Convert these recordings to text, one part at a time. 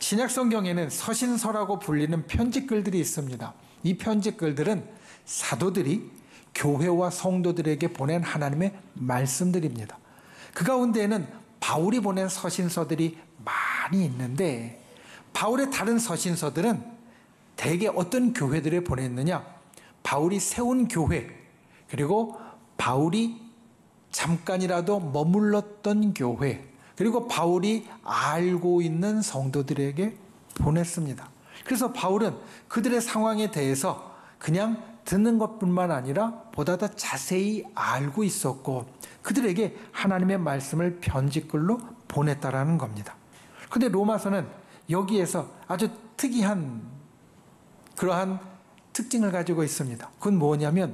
신약 성경에는 서신서라고 불리는 편지글들이 있습니다. 이 편지글들은 사도들이 교회와 성도들에게 보낸 하나님의 말씀들입니다. 그 가운데에는 바울이 보낸 서신서들이 많이 있는데, 바울의 다른 서신서들은 대개 어떤 교회들에 보냈느냐? 바울이 세운 교회, 그리고 바울이 잠깐이라도 머물렀던 교회, 그리고 바울이 알고 있는 성도들에게 보냈습니다. 그래서 바울은 그들의 상황에 대해서 그냥 듣는 것뿐만 아니라 보다 더 자세히 알고 있었고, 그들에게 하나님의 말씀을 편지글로 보냈다라는 겁니다. 그런데 로마서는 여기에서 아주 특이한 그러한 특징을 가지고 있습니다. 그건 뭐냐면,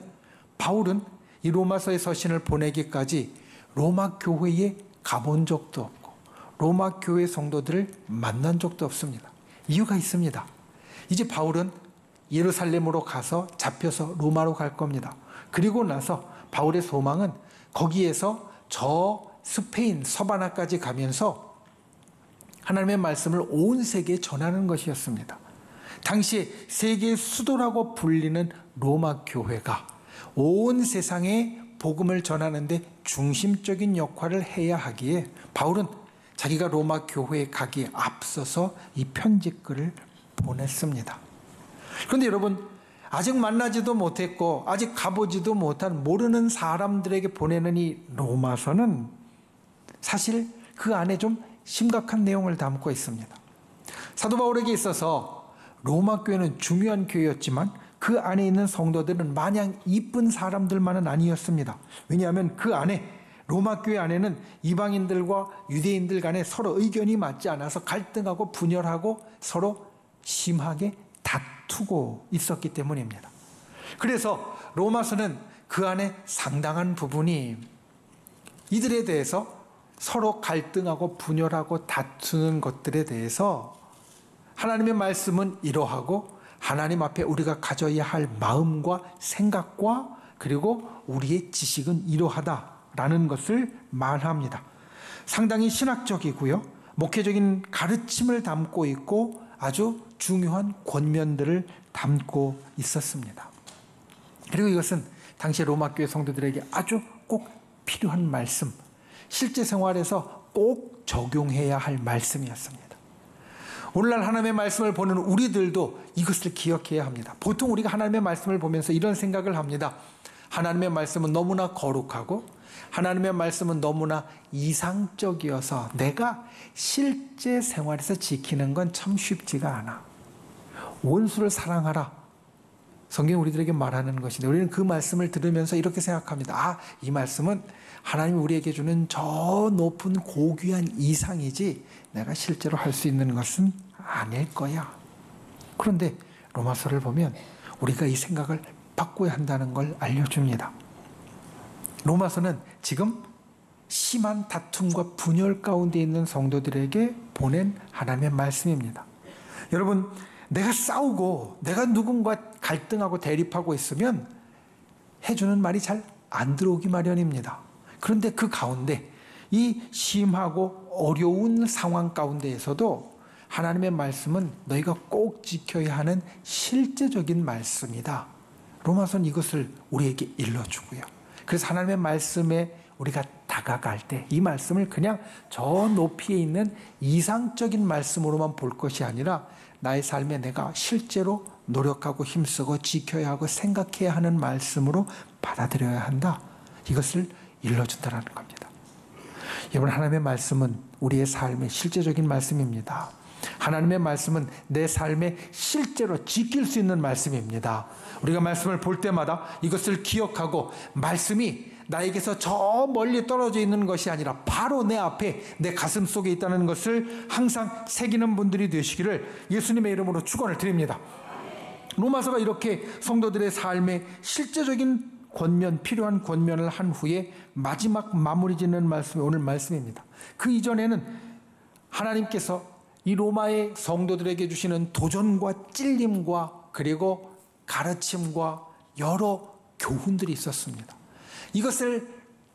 바울은 이 로마서의 서신을 보내기까지 로마 교회에 가본 적도 없고 로마 교회 성도들을 만난 적도 없습니다. 이유가 있습니다. 이제 바울은 예루살렘으로 가서 잡혀서 로마로 갈 겁니다. 그리고 나서 바울의 소망은 거기에서 저 스페인 서바나까지 가면서 하나님의 말씀을 온 세계에 전하는 것이었습니다. 당시에 세계의 수도라고 불리는 로마 교회가 온 세상에 복음을 전하는데 중심적인 역할을 해야 하기에 바울은 자기가 로마 교회에 가기에 앞서서 이 편지글을 보냈습니다. 그런데 여러분, 아직 만나지도 못했고 아직 가보지도 못한 모르는 사람들에게 보내는 이 로마서는 사실 그 안에 좀 심각한 내용을 담고 있습니다. 사도 바울에게 있어서 로마 교회는 중요한 교회였지만 그 안에 있는 성도들은 마냥 이쁜 사람들만은 아니었습니다. 왜냐하면 그 안에, 로마 교회 안에는 이방인들과 유대인들 간에 서로 의견이 맞지 않아서 갈등하고 분열하고 서로 심하게 다투고 있었기 때문입니다. 그래서 로마서는 그 안에 상당한 부분이 이들에 대해서 서로 갈등하고 분열하고 다투는 것들에 대해서 하나님의 말씀은 이러하고 하나님 앞에 우리가 가져야 할 마음과 생각과 그리고 우리의 지식은 이러하다라는 것을 말합니다. 상당히 신학적이고요, 목회적인 가르침을 담고 있고 아주 중요한 권면들을 담고 있었습니다. 그리고 이것은 당시 로마 교회 성도들에게 아주 꼭 필요한 말씀, 실제 생활에서 꼭 적용해야 할 말씀이었습니다. 오늘날 하나님의 말씀을 보는 우리들도 이것을 기억해야 합니다. 보통 우리가 하나님의 말씀을 보면서 이런 생각을 합니다. 하나님의 말씀은 너무나 거룩하고 하나님의 말씀은 너무나 이상적이어서 내가 실제 생활에서 지키는 건 참 쉽지가 않아. 원수를 사랑하라, 성경이 우리들에게 말하는 것인데 우리는 그 말씀을 들으면서 이렇게 생각합니다. 아, 이 말씀은 하나님이 우리에게 주는 저 높은 고귀한 이상이지 내가 실제로 할 수 있는 것은 아닐 거야. 그런데 로마서를 보면 우리가 이 생각을 바꿔야 한다는 걸 알려줍니다. 로마서는 지금 심한 다툼과 분열 가운데 있는 성도들에게 보낸 하나님의 말씀입니다. 여러분, 내가 싸우고 내가 누군가 갈등하고 대립하고 있으면 해주는 말이 잘 안 들어오기 마련입니다. 그런데 그 가운데 이 심하고 어려운 상황 가운데에서도 하나님의 말씀은 너희가 꼭 지켜야 하는 실제적인 말씀이다. 로마서는 이것을 우리에게 일러주고요. 그래서 하나님의 말씀에 우리가 다가갈 때 이 말씀을 그냥 저 높이에 있는 이상적인 말씀으로만 볼 것이 아니라 나의 삶에 내가 실제로 노력하고 힘쓰고 지켜야 하고 생각해야 하는 말씀으로 받아들여야 한다. 이것을 일러준다는 겁니다. 여러분, 하나님의 말씀은 우리의 삶의 실제적인 말씀입니다. 하나님의 말씀은 내 삶에 실제로 지킬 수 있는 말씀입니다. 우리가 말씀을 볼 때마다 이것을 기억하고 말씀이 나에게서 저 멀리 떨어져 있는 것이 아니라 바로 내 앞에 내 가슴 속에 있다는 것을 항상 새기는 분들이 되시기를 예수님의 이름으로 축원을 드립니다. 로마서가 이렇게 성도들의 삶에 실제적인 권면, 필요한 권면을 한 후에 마지막 마무리 짓는 말씀이 오늘 말씀입니다. 그 이전에는 하나님께서 이 로마의 성도들에게 주시는 도전과 찔림과 그리고 가르침과 여러 교훈들이 있었습니다. 이것을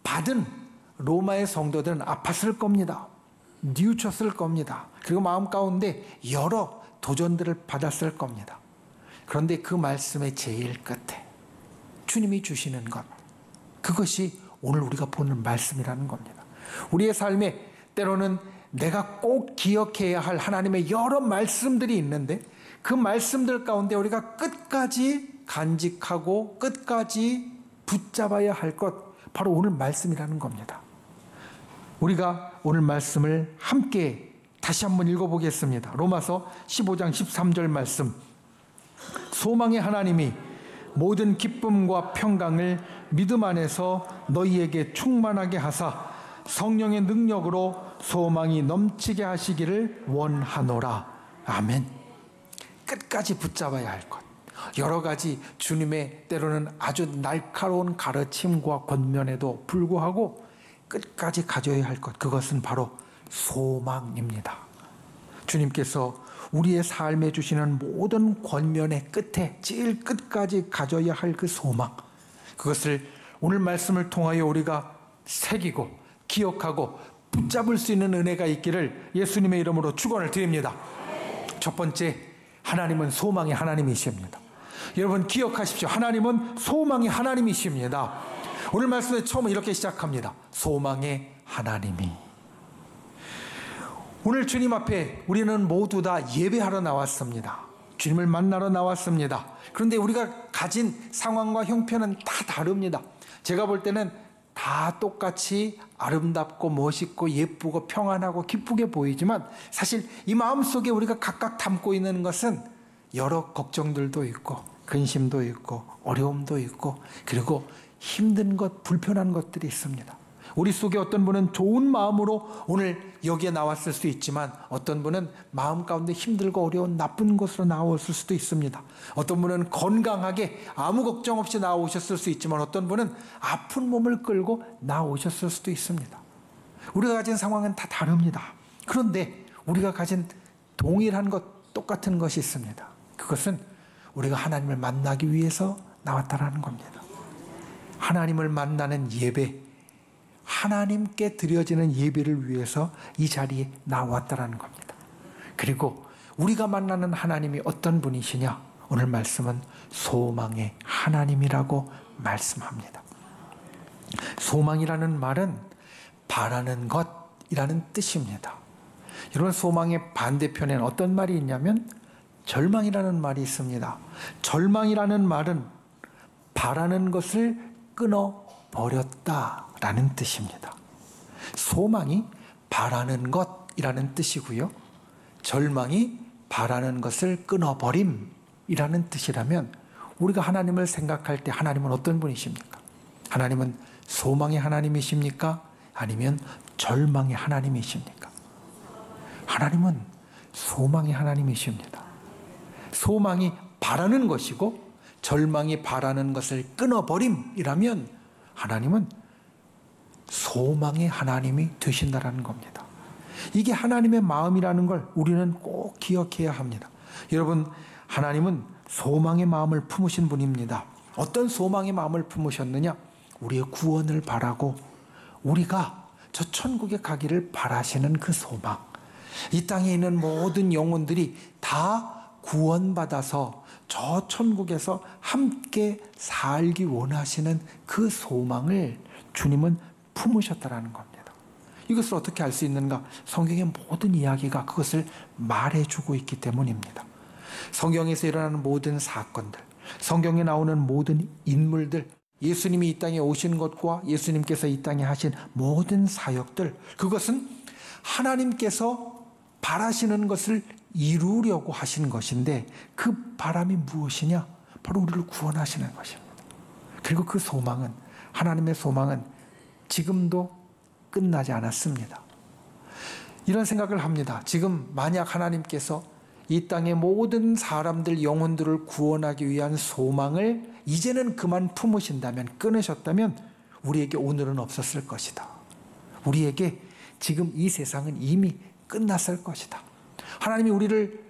받은 로마의 성도들은 아팠을 겁니다. 뉘우쳤을 겁니다. 그리고 마음 가운데 여러 도전들을 받았을 겁니다. 그런데 그 말씀의 제일 끝에 주님이 주시는 것, 그것이 오늘 우리가 보는 말씀이라는 겁니다. 우리의 삶에 때로는 내가 꼭 기억해야 할 하나님의 여러 말씀들이 있는데 그 말씀들 가운데 우리가 끝까지 간직하고 끝까지 붙잡아야 할 것, 바로 오늘 말씀이라는 겁니다. 우리가 오늘 말씀을 함께 다시 한번 읽어보겠습니다. 로마서 15장 13절 말씀. 소망의 하나님이 모든 기쁨과 평강을 믿음 안에서 너희에게 충만하게 하사 성령의 능력으로 소망이 넘치게 하시기를 원하노라. 아멘. 끝까지 붙잡아야 할 것, 여러 가지 주님의 때로는 아주 날카로운 가르침과 권면에도 불구하고 끝까지 가져야 할 것, 그것은 바로 소망입니다. 주님께서 우리의 삶에 주시는 모든 권면의 끝에 제일 끝까지 가져야 할 그 소망, 그것을 오늘 말씀을 통하여 우리가 새기고 기억하고 붙잡을 수 있는 은혜가 있기를 예수님의 이름으로 축원을 드립니다. 첫 번째, 하나님은 소망의 하나님이십니다. 여러분 기억하십시오. 하나님은 소망의 하나님이십니다. 오늘 말씀에 처음 이렇게 시작합니다. 소망의 하나님이. 오늘 주님 앞에 우리는 모두 다 예배하러 나왔습니다. 주님을 만나러 나왔습니다. 그런데 우리가 가진 상황과 형편은 다 다릅니다. 제가 볼 때는 다 똑같이 아름답고 멋있고 예쁘고 평안하고 기쁘게 보이지만 사실 이 마음속에 우리가 각각 담고 있는 것은 여러 걱정들도 있고 근심도 있고 어려움도 있고 그리고 힘든 것, 불편한 것들이 있습니다. 우리 속에 어떤 분은 좋은 마음으로 오늘 여기에 나왔을 수 있지만 어떤 분은 마음 가운데 힘들고 어려운 나쁜 곳으로 나왔을 수도 있습니다. 어떤 분은 건강하게 아무 걱정 없이 나오셨을 수 있지만 어떤 분은 아픈 몸을 끌고 나오셨을 수도 있습니다. 우리가 가진 상황은 다 다릅니다. 그런데 우리가 가진 동일한 것, 똑같은 것이 있습니다. 그것은 우리가 하나님을 만나기 위해서 나왔다라는 겁니다. 하나님을 만나는 예배, 하나님께 드려지는 예배를 위해서 이 자리에 나왔다라는 겁니다. 그리고 우리가 만나는 하나님이 어떤 분이시냐? 오늘 말씀은 소망의 하나님이라고 말씀합니다. 소망이라는 말은 바라는 것이라는 뜻입니다. 여러분, 소망의 반대편에는 어떤 말이 있냐면 절망이라는 말이 있습니다. 절망이라는 말은 바라는 것을 끊어버렸다라는 뜻입니다. 소망이 바라는 것이라는 뜻이고요. 절망이 바라는 것을 끊어버림이라는 뜻이라면 우리가 하나님을 생각할 때 하나님은 어떤 분이십니까? 하나님은 소망의 하나님이십니까? 아니면 절망의 하나님이십니까? 하나님은 소망의 하나님이십니다. 소망이 바라는 것이고 절망이 바라는 것을 끊어버림이라면 하나님은 소망의 하나님이 되신다라는 겁니다. 이게 하나님의 마음이라는 걸 우리는 꼭 기억해야 합니다. 여러분, 하나님은 소망의 마음을 품으신 분입니다. 어떤 소망의 마음을 품으셨느냐? 우리의 구원을 바라고 우리가 저 천국에 가기를 바라시는 그 소망, 이 땅에 있는 모든 영혼들이 다 구원받아서 저 천국에서 함께 살기 원하시는 그 소망을 주님은 품으셨다라는 겁니다. 이것을 어떻게 알 수 있는가? 성경의 모든 이야기가 그것을 말해주고 있기 때문입니다. 성경에서 일어나는 모든 사건들, 성경에 나오는 모든 인물들, 예수님이 이 땅에 오신 것과 예수님께서 이 땅에 하신 모든 사역들, 그것은 하나님께서 바라시는 것을 이루려고 하신 것인데 그 바람이 무엇이냐? 바로 우리를 구원하시는 것입니다. 그리고 그 소망은, 하나님의 소망은 지금도 끝나지 않았습니다. 이런 생각을 합니다. 지금 만약 하나님께서 이 땅의 모든 사람들, 영혼들을 구원하기 위한 소망을 이제는 그만 품으신다면, 끊으셨다면 우리에게 오늘은 없었을 것이다. 우리에게 지금 이 세상은 이미 끝났을 것이다. 하나님이 우리를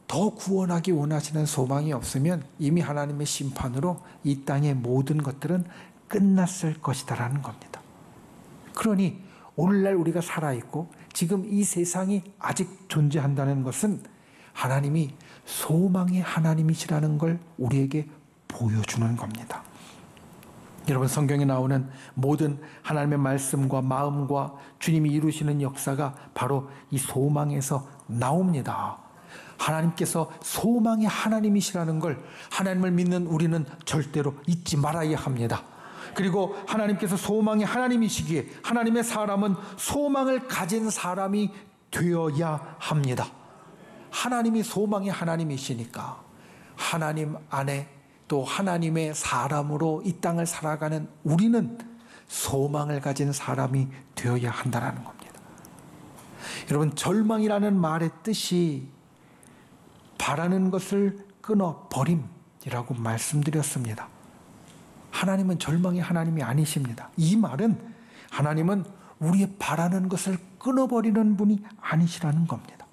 더 구원하기 원하시는 소망이 없으면 이미 하나님의 심판으로 이 땅의 모든 것들은 끝났을 것이다라는 겁니다. 그러니 오늘날 우리가 살아있고 지금 이 세상이 아직 존재한다는 것은 하나님이 소망의 하나님이시라는 걸 우리에게 보여주는 겁니다. 여러분, 성경에 나오는 모든 하나님의 말씀과 마음과 주님이 이루시는 역사가 바로 이 소망에서 나옵니다. 하나님께서 소망의 하나님이시라는 걸 하나님을 믿는 우리는 절대로 잊지 말아야 합니다. 그리고 하나님께서 소망의 하나님이시기에 하나님의 사람은 소망을 가진 사람이 되어야 합니다. 하나님이 소망의 하나님이시니까 하나님 안에 또 하나님의 사람으로 이 땅을 살아가는 우리는 소망을 가진 사람이 되어야 한다는 겁니다. 여러분, 절망이라는 말의 뜻이 바라는 것을 끊어버림이라고 말씀드렸습니다. 하나님은 절망의 하나님이 아니십니다. 이 말은 하나님은 우리의 바라는 것을 끊어버리는 분이 아니시라는 겁니다.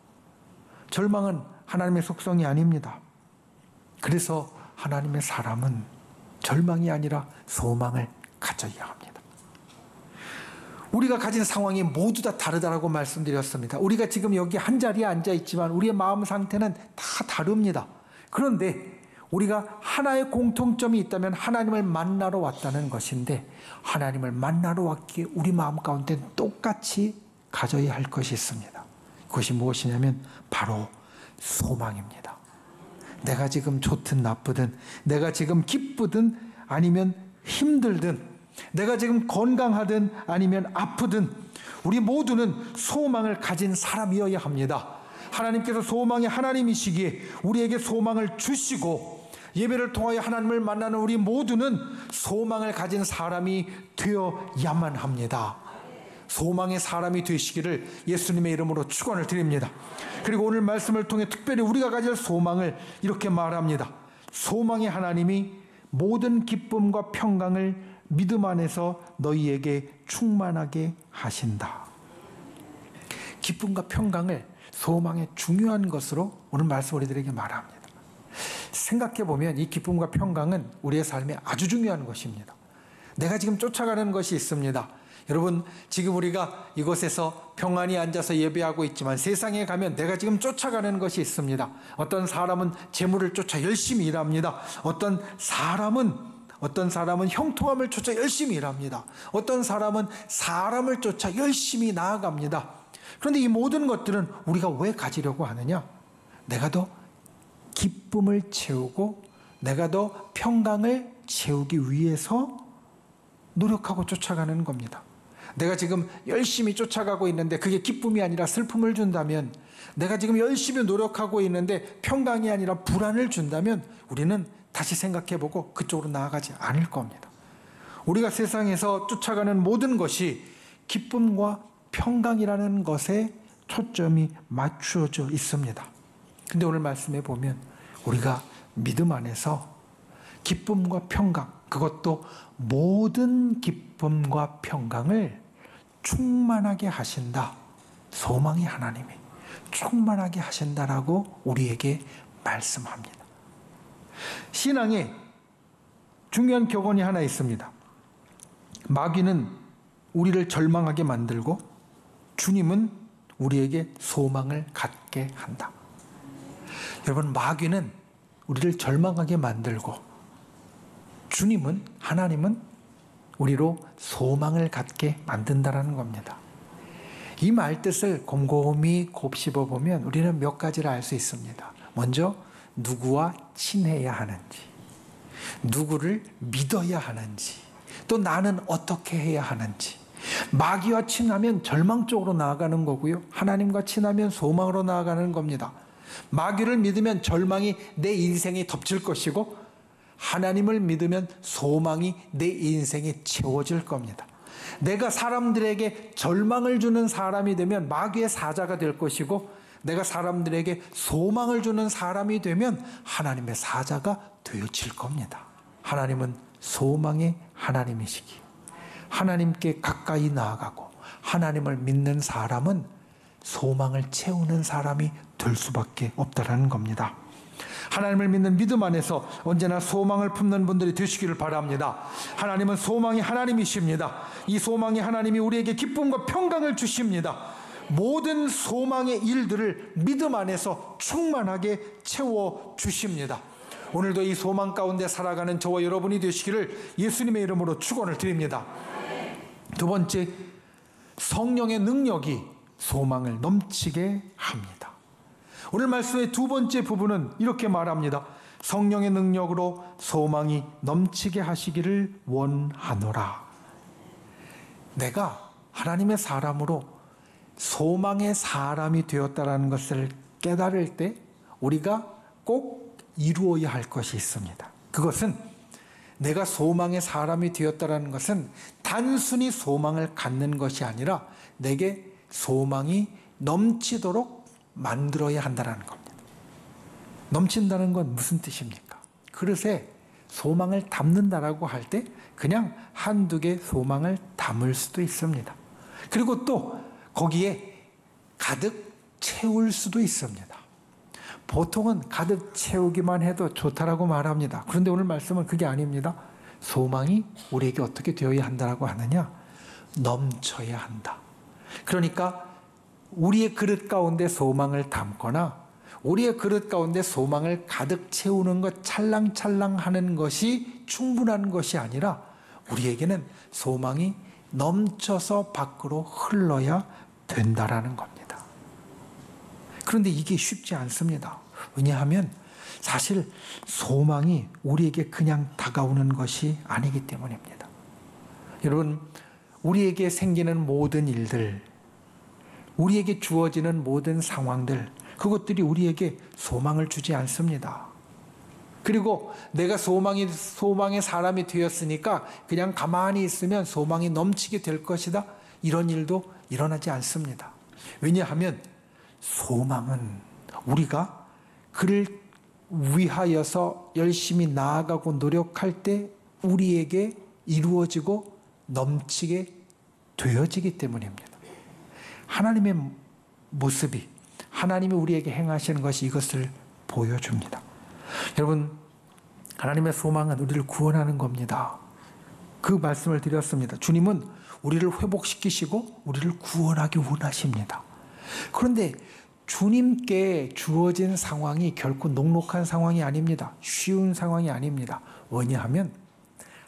절망은 하나님의 속성이 아닙니다. 그래서 하나님의 사람은 절망이 아니라 소망을 가져야 합니다. 우리가 가진 상황이 모두 다 다르다고 말씀드렸습니다. 우리가 지금 여기 한 자리에 앉아 있지만 우리의 마음 상태는 다 다릅니다. 그런데 우리가 하나의 공통점이 있다면 하나님을 만나러 왔다는 것인데, 하나님을 만나러 왔기에 우리 마음 가운데 똑같이 가져야 할 것이 있습니다. 그것이 무엇이냐면 바로 소망입니다. 내가 지금 좋든 나쁘든, 내가 지금 기쁘든 아니면 힘들든, 내가 지금 건강하든 아니면 아프든 우리 모두는 소망을 가진 사람이어야 합니다. 하나님께서 소망의 하나님이시기에 우리에게 소망을 주시고 예배를 통하여 하나님을 만나는 우리 모두는 소망을 가진 사람이 되어야만 합니다. 소망의 사람이 되시기를 예수님의 이름으로 축원을 드립니다. 그리고 오늘 말씀을 통해 특별히 우리가 가질 소망을 이렇게 말합니다. 소망의 하나님이 모든 기쁨과 평강을 믿음 안에서 너희에게 충만하게 하신다. 기쁨과 평강을 소망의 중요한 것으로 오늘 말씀 우리들에게 말합니다. 생각해 보면 이 기쁨과 평강은 우리의 삶에 아주 중요한 것입니다. 내가 지금 쫓아가는 것이 있습니다. 여러분, 지금 우리가 이곳에서 평안히 앉아서 예배하고 있지만 세상에 가면 내가 지금 쫓아가는 것이 있습니다. 어떤 사람은 재물을 쫓아 열심히 일합니다. 어떤 사람은 형통함을 쫓아 열심히 일합니다. 어떤 사람은 사람을 쫓아 열심히 나아갑니다. 그런데 이 모든 것들은 우리가 왜 가지려고 하느냐? 내가 더 기쁨을 채우고 내가 더 평강을 채우기 위해서 노력하고 쫓아가는 겁니다. 내가 지금 열심히 쫓아가고 있는데 그게 기쁨이 아니라 슬픔을 준다면, 내가 지금 열심히 노력하고 있는데 평강이 아니라 불안을 준다면 우리는 다시 생각해보고 그쪽으로 나아가지 않을 겁니다. 우리가 세상에서 쫓아가는 모든 것이 기쁨과 평강이라는 것에 초점이 맞추어져 있습니다. 근데 오늘 말씀해 보면 우리가 믿음 안에서 기쁨과 평강, 그것도 모든 기쁨과 평강을 충만하게 하신다. 소망의 하나님이 충만하게 하신다라고 우리에게 말씀합니다. 신앙에 중요한 격언이 하나 있습니다. 마귀는 우리를 절망하게 만들고 주님은 우리에게 소망을 갖게 한다. 여러분, 마귀는 우리를 절망하게 만들고 하나님은 우리로 소망을 갖게 만든다라는 겁니다. 이 말뜻을 곰곰이 곱씹어 보면 우리는 몇 가지를 알 수 있습니다. 먼저 누구와 친해야 하는지, 누구를 믿어야 하는지, 또 나는 어떻게 해야 하는지. 마귀와 친하면 절망 쪽으로 나아가는 거고요, 하나님과 친하면 소망으로 나아가는 겁니다. 마귀를 믿으면 절망이 내 인생에 덮칠 것이고 하나님을 믿으면 소망이 내 인생에 채워질 겁니다. 내가 사람들에게 절망을 주는 사람이 되면 마귀의 사자가 될 것이고, 내가 사람들에게 소망을 주는 사람이 되면 하나님의 사자가 되어질 겁니다. 하나님은 소망의 하나님이시기에 하나님께 가까이 나아가고 하나님을 믿는 사람은 소망을 채우는 사람이 될 수밖에 없다는 겁니다. 하나님을 믿는 믿음 안에서 언제나 소망을 품는 분들이 되시기를 바랍니다. 하나님은 소망의 하나님이십니다. 이 소망의 하나님이 우리에게 기쁨과 평강을 주십니다. 모든 소망의 일들을 믿음 안에서 충만하게 채워주십니다. 오늘도 이 소망 가운데 살아가는 저와 여러분이 되시기를 예수님의 이름으로 축원을 드립니다. 두 번째, 성령의 능력이 소망을 넘치게 합니다. 오늘 말씀의 두 번째 부분은 이렇게 말합니다. 성령의 능력으로 소망이 넘치게 하시기를 원하노라. 내가 하나님의 사람으로 소망의 사람이 되었다는 것을 깨달을 때 우리가 꼭 이루어야 할 것이 있습니다. 그것은 내가 소망의 사람이 되었다는 것은 단순히 소망을 갖는 것이 아니라 내게 소망이 넘치도록 만들어야 한다는 겁니다. 넘친다는 건 무슨 뜻입니까? 그릇에 소망을 담는다라고 할 때 그냥 한두 개 소망을 담을 수도 있습니다. 그리고 또 거기에 가득 채울 수도 있습니다. 보통은 가득 채우기만 해도 좋다라고 말합니다. 그런데 오늘 말씀은 그게 아닙니다. 소망이 우리에게 어떻게 되어야 한다라고 하느냐? 넘쳐야 한다. 그러니까 우리의 그릇 가운데 소망을 담거나 우리의 그릇 가운데 소망을 가득 채우는 것, 찰랑찰랑 하는 것이 충분한 것이 아니라 우리에게는 소망이 넘쳐서 밖으로 흘러야 된다라는 겁니다. 그런데 이게 쉽지 않습니다. 왜냐하면 사실 소망이 우리에게 그냥 다가오는 것이 아니기 때문입니다. 여러분, 우리에게 생기는 모든 일들, 우리에게 주어지는 모든 상황들, 그것들이 우리에게 소망을 주지 않습니다. 그리고 내가 소망의 사람이 되었으니까 그냥 가만히 있으면 소망이 넘치게 될 것이다. 이런 일도 일어나지 않습니다. 왜냐하면 소망은 우리가 그를 위하여서 열심히 나아가고 노력할 때 우리에게 이루어지고 넘치게 되어지기 때문입니다. 하나님의 모습이, 하나님이 우리에게 행하시는 것이 이것을 보여줍니다. 여러분, 하나님의 소망은 우리를 구원하는 겁니다. 그 말씀을 드렸습니다. 주님은 우리를 회복시키시고 우리를 구원하기 원하십니다. 그런데 주님께 주어진 상황이 결코 녹록한 상황이 아닙니다. 쉬운 상황이 아닙니다. 왜냐하면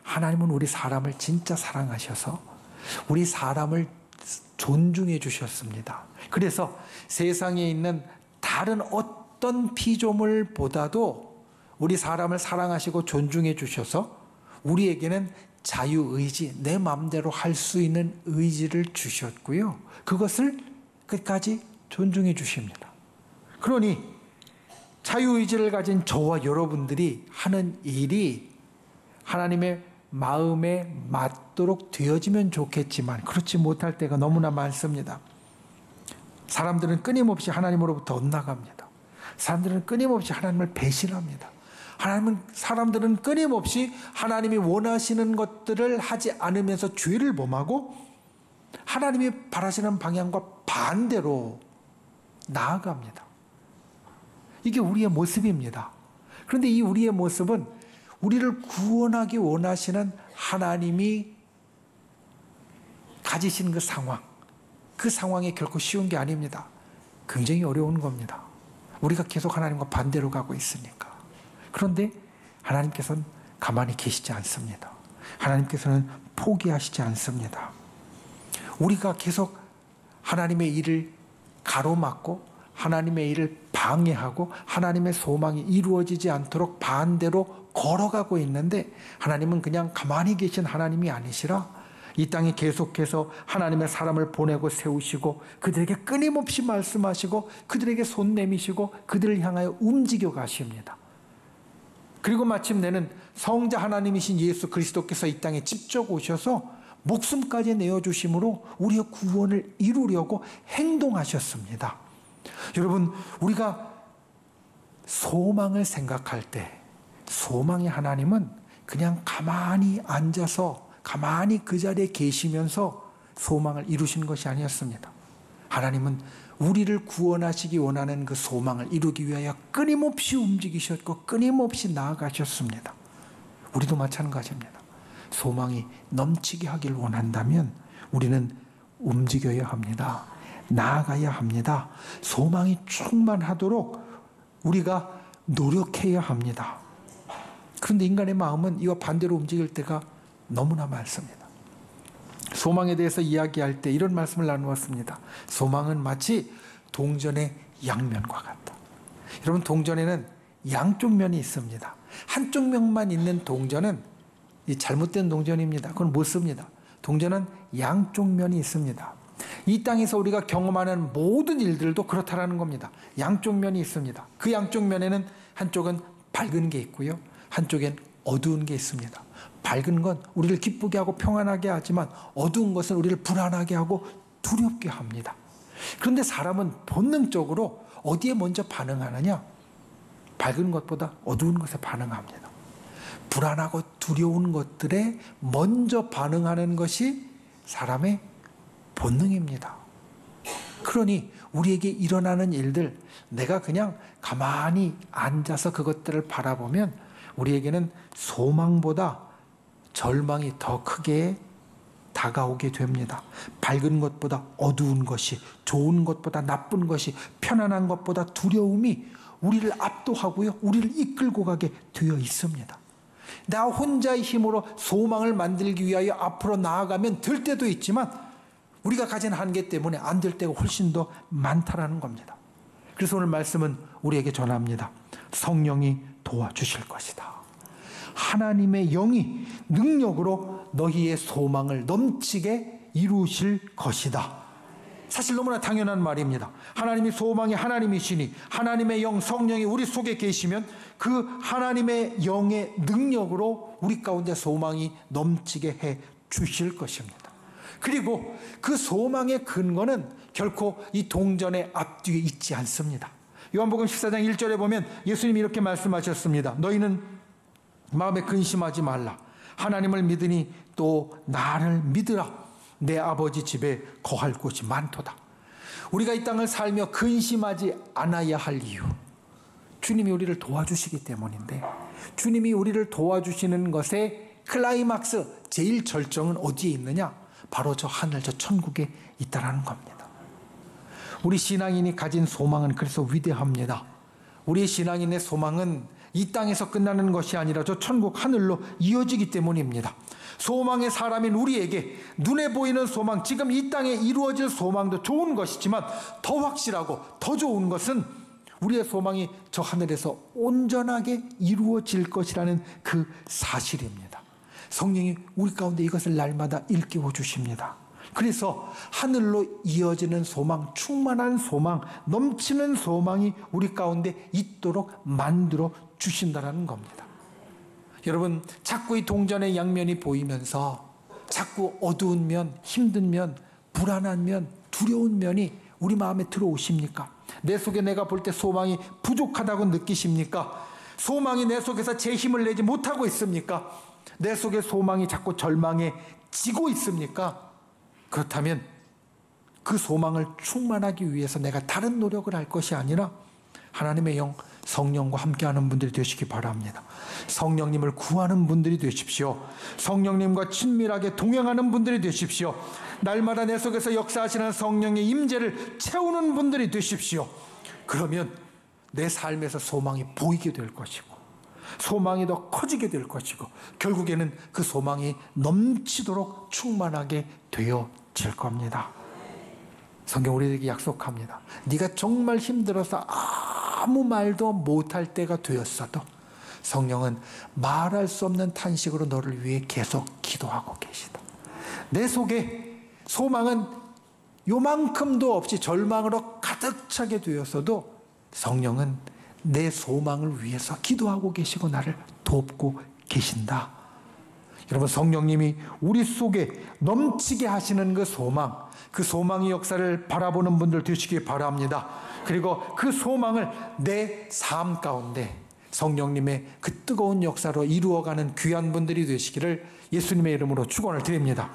하나님은 우리 사람을 진짜 사랑하셔서 우리 사람을 존중해 주셨습니다. 그래서 세상에 있는 다른 어떤 피조물보다도 우리 사람을 사랑하시고 존중해 주셔서 우리에게는 자유의지, 내 마음대로 할 수 있는 의지를 주셨고요. 그것을 끝까지 존중해 주십니다. 그러니 자유의지를 가진 저와 여러분들이 하는 일이 하나님의 마음에 맞도록 되어지면 좋겠지만 그렇지 못할 때가 너무나 많습니다. 사람들은 끊임없이 하나님으로부터 엇나갑니다. 사람들은 끊임없이 하나님을 배신합니다. 사람들은 끊임없이 하나님이 원하시는 것들을 하지 않으면서 죄를 범하고 하나님이 바라시는 방향과 반대로 나아갑니다. 이게 우리의 모습입니다. 그런데 이 우리의 모습은 우리를 구원하기 원하시는 하나님이 가지신 그 상황, 그 상황이 결코 쉬운 게 아닙니다. 굉장히 어려운 겁니다. 우리가 계속 하나님과 반대로 가고 있으니까. 그런데 하나님께서는 가만히 계시지 않습니다. 하나님께서는 포기하시지 않습니다. 우리가 계속 하나님의 일을 가로막고 하나님의 일을 방해하고 하나님의 소망이 이루어지지 않도록 반대로 걸어가고 있는데 하나님은 그냥 가만히 계신 하나님이 아니시라 이 땅에 계속해서 하나님의 사람을 보내고 세우시고 그들에게 끊임없이 말씀하시고 그들에게 손 내미시고 그들을 향하여 움직여 가십니다. 그리고 마침내는 성자 하나님이신 예수 그리스도께서 이 땅에 직접 오셔서 목숨까지 내어주심으로 우리의 구원을 이루려고 행동하셨습니다. 여러분, 우리가 소망을 생각할 때 소망의 하나님은 그냥 가만히 앉아서 가만히 그 자리에 계시면서 소망을 이루신 것이 아니었습니다. 하나님은 우리를 구원하시기 원하는 그 소망을 이루기 위하여 끊임없이 움직이셨고 끊임없이 나아가셨습니다. 우리도 마찬가지입니다. 소망이 넘치게 하길 원한다면 우리는 움직여야 합니다. 나아가야 합니다. 소망이 충만하도록 우리가 노력해야 합니다. 그런데 인간의 마음은 이와 반대로 움직일 때가 너무나 많습니다. 소망에 대해서 이야기할 때 이런 말씀을 나누었습니다. 소망은 마치 동전의 양면과 같다. 여러분, 동전에는 양쪽 면이 있습니다. 한쪽 면만 있는 동전은 이 잘못된 동전입니다. 그건 못 씁니다. 동전은 양쪽 면이 있습니다. 이 땅에서 우리가 경험하는 모든 일들도 그렇다라는 겁니다. 양쪽 면이 있습니다. 그 양쪽 면에는 한쪽은 밝은 게 있고요, 한쪽엔 어두운 게 있습니다. 밝은 건 우리를 기쁘게 하고 평안하게 하지만 어두운 것은 우리를 불안하게 하고 두렵게 합니다. 그런데 사람은 본능적으로 어디에 먼저 반응하느냐? 밝은 것보다 어두운 것에 반응합니다. 불안하고 두려운 것들에 먼저 반응하는 것이 사람의 본능입니다. 그러니 우리에게 일어나는 일들, 내가 그냥 가만히 앉아서 그것들을 바라보면 우리에게는 소망보다 절망이 더 크게 다가오게 됩니다. 밝은 것보다 어두운 것이, 좋은 것보다 나쁜 것이, 편안한 것보다 두려움이 우리를 압도하고요, 우리를 이끌고 가게 되어 있습니다. 나 혼자의 힘으로 소망을 만들기 위하여 앞으로 나아가면 될 때도 있지만 우리가 가진 한계 때문에 안 될 때가 훨씬 더 많다라는 겁니다. 그래서 오늘 말씀은 우리에게 전합니다. 성령이 도와주실 것이다. 하나님의 영이 능력으로 너희의 소망을 넘치게 이루실 것이다. 사실 너무나 당연한 말입니다. 하나님이 소망이 하나님이시니 하나님의 영, 성령이 우리 속에 계시면 그 하나님의 영의 능력으로 우리 가운데 소망이 넘치게 해 주실 것입니다. 그리고 그 소망의 근거는 결코 이 동전의 앞뒤에 있지 않습니다. 요한복음 14장 1절에 보면 예수님이 이렇게 말씀하셨습니다. 너희는 마음에 근심하지 말라. 하나님을 믿으니 또 나를 믿으라. 내 아버지 집에 거할 곳이 많도다. 우리가 이 땅을 살며 근심하지 않아야 할 이유, 주님이 우리를 도와주시기 때문인데, 주님이 우리를 도와주시는 것의 클라이막스, 제일 절정은 어디에 있느냐? 바로 저 하늘, 저 천국에 있다라는 겁니다. 우리 신앙인이 가진 소망은 그래서 위대합니다. 우리 신앙인의 소망은 이 땅에서 끝나는 것이 아니라 저 천국 하늘로 이어지기 때문입니다. 소망의 사람인 우리에게 눈에 보이는 소망, 지금 이 땅에 이루어질 소망도 좋은 것이지만 더 확실하고 더 좋은 것은 우리의 소망이 저 하늘에서 온전하게 이루어질 것이라는 그 사실입니다. 성령이 우리 가운데 이것을 날마다 일깨워 주십니다. 그래서 하늘로 이어지는 소망, 충만한 소망, 넘치는 소망이 우리 가운데 있도록 만들어 주신다는 겁니다. 여러분, 자꾸 이 동전의 양면이 보이면서 자꾸 어두운 면, 힘든 면, 불안한 면, 두려운 면이 우리 마음에 들어오십니까? 내 속에 내가 볼 때 소망이 부족하다고 느끼십니까? 소망이 내 속에서 제 힘을 내지 못하고 있습니까? 내 속에 소망이 자꾸 절망에 지고 있습니까? 그렇다면 그 소망을 충만하기 위해서 내가 다른 노력을 할 것이 아니라 하나님의 영, 성령과 함께하는 분들이 되시기 바랍니다. 성령님을 구하는 분들이 되십시오. 성령님과 친밀하게 동행하는 분들이 되십시오. 날마다 내 속에서 역사하시는 성령의 임재를 채우는 분들이 되십시오. 그러면 내 삶에서 소망이 보이게 될 것이고, 소망이 더 커지게 될 것이고, 결국에는 그 소망이 넘치도록 충만하게 되어질 겁니다. 성경 우리에게 약속합니다. 네가 정말 힘들어서 아무 말도 못할 때가 되었어도 성령은 말할 수 없는 탄식으로 너를 위해 계속 기도하고 계시다. 내 속에 소망은 요만큼도 없이 절망으로 가득 차게 되었어도 성령은 내 소망을 위해서 기도하고 계시고 나를 돕고 계신다. 여러분, 성령님이 우리 속에 넘치게 하시는 그 소망, 그 소망의 역사를 바라보는 분들 되시기 바랍니다. 그리고 그 소망을 내 삶 가운데 성령님의 그 뜨거운 역사로 이루어가는 귀한 분들이 되시기를 예수님의 이름으로 축원을 드립니다.